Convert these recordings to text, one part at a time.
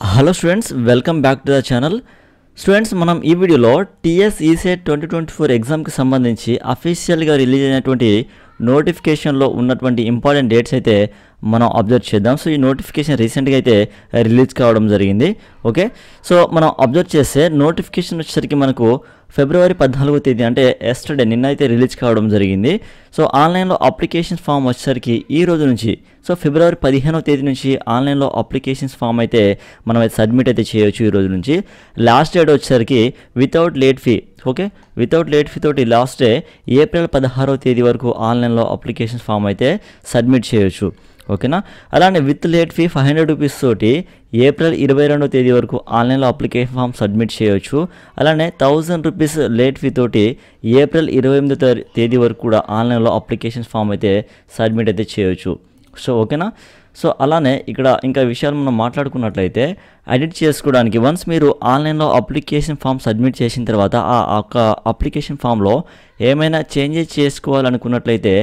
Hello students, welcome back to the channel. Students, మనం ఈ వీడియోలో టీఎస్ ఈసెట్ 2024 ఎగ్జామ్కి సంబంధించి అఫీషియల్గా రిలీజ్ అయినటువంటి నోటిఫికేషన్లో ఉన్నటువంటి ఇంపార్టెంట్ డేట్స్ అయితే మనం అబ్జర్వ్ చేద్దాం. సో ఈ నోటిఫికేషన్ రీసెంట్గా అయితే రిలీజ్ కావడం జరిగింది. ఓకే, సో మనం అబ్జర్వ్ చేస్తే నోటిఫికేషన్ వచ్చేసరికి మనకు ఫిబ్రవరి 14వ తేదీ అంటే ఎస్టర్డే నిన్న అయితే రిలీజ్ కావడం జరిగింది. సో ఆన్లైన్లో అప్లికేషన్ ఫామ్ వచ్చేసరికి ఈ రోజు నుంచి, సో ఫిబ్రవరి 15వ తేదీ నుంచి ఆన్లైన్లో అప్లికేషన్స్ ఫామ్ అయితే మనం అయితే సబ్మిట్ అయితే చేయొచ్చు ఈ రోజు నుంచి. లాస్ట్ డేట్ వచ్చేసరికి without late fee, okay, without late fee తోటి లాస్ట్ డే ఏప్రిల్ 16వ తేదీ వరకు ఆన్లైన్లో అప్లికేషన్ ఫామ్ అయితే సబ్మిట్ చేయొచ్చు. ఓకేనా, అలానే విత్ లేట్ ఫీ 500 రూపీస్ తోటి ఏప్రిల్ 22వ తేదీ వరకు ఆన్లైన్లో అప్లికేషన్ ఫామ్ సబ్మిట్ చేయొచ్చు. అలానే 1000 రూపీస్ లేట్ ఫీ తోటి ఏప్రిల్ 28వ తేదీ వరకు కూడా ఆన్లైన్లో అప్లికేషన్ ఫామ్ అయితే సబ్మిట్ అయితే చేయొచ్చు. సో ఓకేనా, సో అలానే ఇక్కడ ఇంకా విషయాలు మనం మాట్లాడుకున్నట్లయితే ఎడిట్ చేసుకోవడానికి వన్స్ మీరు ఆన్లైన్లో అప్లికేషన్ ఫామ్ సబ్మిట్ చేసిన తర్వాత ఆ అప్లికేషన్ ఫామ్లో ఏమైనా చేంజెస్ చేసుకోవాలనుకున్నట్లయితే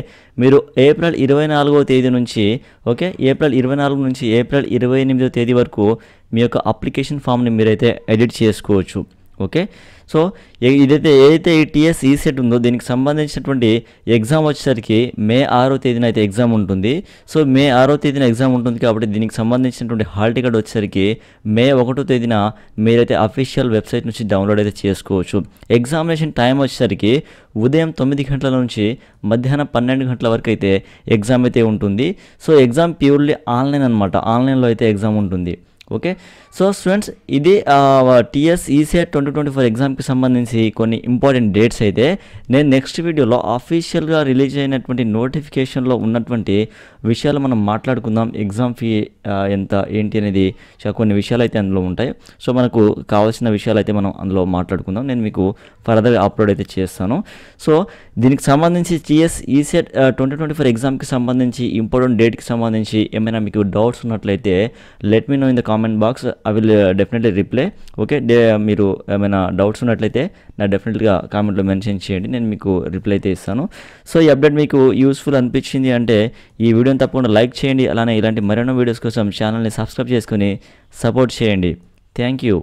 మీరు ఏప్రిల్ 24వ తేదీ నుంచి, ఓకే, ఏప్రిల్ 24 నుంచి ఏప్రిల్ 28వ తేదీ వరకు మీ యొక్క అప్లికేషన్ ఫామ్ని మీరైతే ఎడిట్ చేసుకోవచ్చు. ఓకే, సో ఏదైతే ఈ టీఎస్ ఈసెట్ ఉందో దీనికి సంబంధించినటువంటి ఎగ్జామ్ వచ్చేసరికి మే 6వ తేదీన అయితే ఎగ్జామ్ ఉంటుంది. సో మే 6వ తేదీన ఎగ్జామ్ ఉంటుంది కాబట్టి దీనికి సంబంధించినటువంటి హాల్ టికెట్ వచ్చేసరికి మే 1వ తేదీన మీరైతే అఫీషియల్ వెబ్సైట్ నుంచి డౌన్లోడ్ అయితే చేసుకోవచ్చు. ఎగ్జామినేషన్ టైం వచ్చేసరికి ఉదయం 9 గంటల నుంచి మధ్యాహ్నం 12 గంటల వరకు అయితే ఎగ్జామ్ అయితే ఉంటుంది. సో ఎగ్జామ్ ప్యూర్లీ ఆన్లైన్ అనమాట, ఆన్లైన్లో అయితే ఎగ్జామ్ ఉంటుంది. ఓకే, సో స్టూడెంట్స్, ఇది టీఎస్ ఈసెట్ 2024 ఎగ్జామ్కి సంబంధించి కొన్ని ఇంపార్టెంట్ డేట్స్ అయితే నేను నెక్స్ట్ వీడియోలో అఫీషియల్గా రిలీజ్ అయినటువంటి నోటిఫికేషన్లో ఉన్నటువంటి విషయాలు మనం మాట్లాడుకుందాం. ఎగ్జామ్ ఫీ ఎంత ఏంటి అనేది కొన్ని విషయాలు అయితే అందులో ఉంటాయి. సో మనకు కావాల్సిన విషయాలు అయితే మనం అందులో మాట్లాడుకుందాం. నేను మీకు ఫర్దర్గా అప్లోడ్ అయితే చేస్తాను. సో దీనికి సంబంధించి టీఎస్ ఈసెట్ 2024 ఎగ్జామ్కి సంబంధించి ఇంపార్టెంట్ డేట్కి సంబంధించి ఏమైనా మీకు డౌట్స్ ఉన్నట్లయితే let me know in the comment box. I will definitely reply. Okay, మీరు ఏమైనా డౌట్స్ ఉన్నట్లయితే నా డెఫినెట్గా కామెంట్లో మెన్షన్ చేయండి, నేను మీకు రిప్లై అయితే ఇస్తాను. సో ఈ అప్డేట్ మీకు యూస్ఫుల్ అనిపించింది అంటే ఈ వీడియోని తప్పకుండా లైక్ చేయండి. అలానే ఇలాంటి మరెన్నో వీడియోస్ కోసం ఛానల్ని సబ్స్క్రైబ్ చేసుకొని సపోర్ట్ చేయండి. Thank you.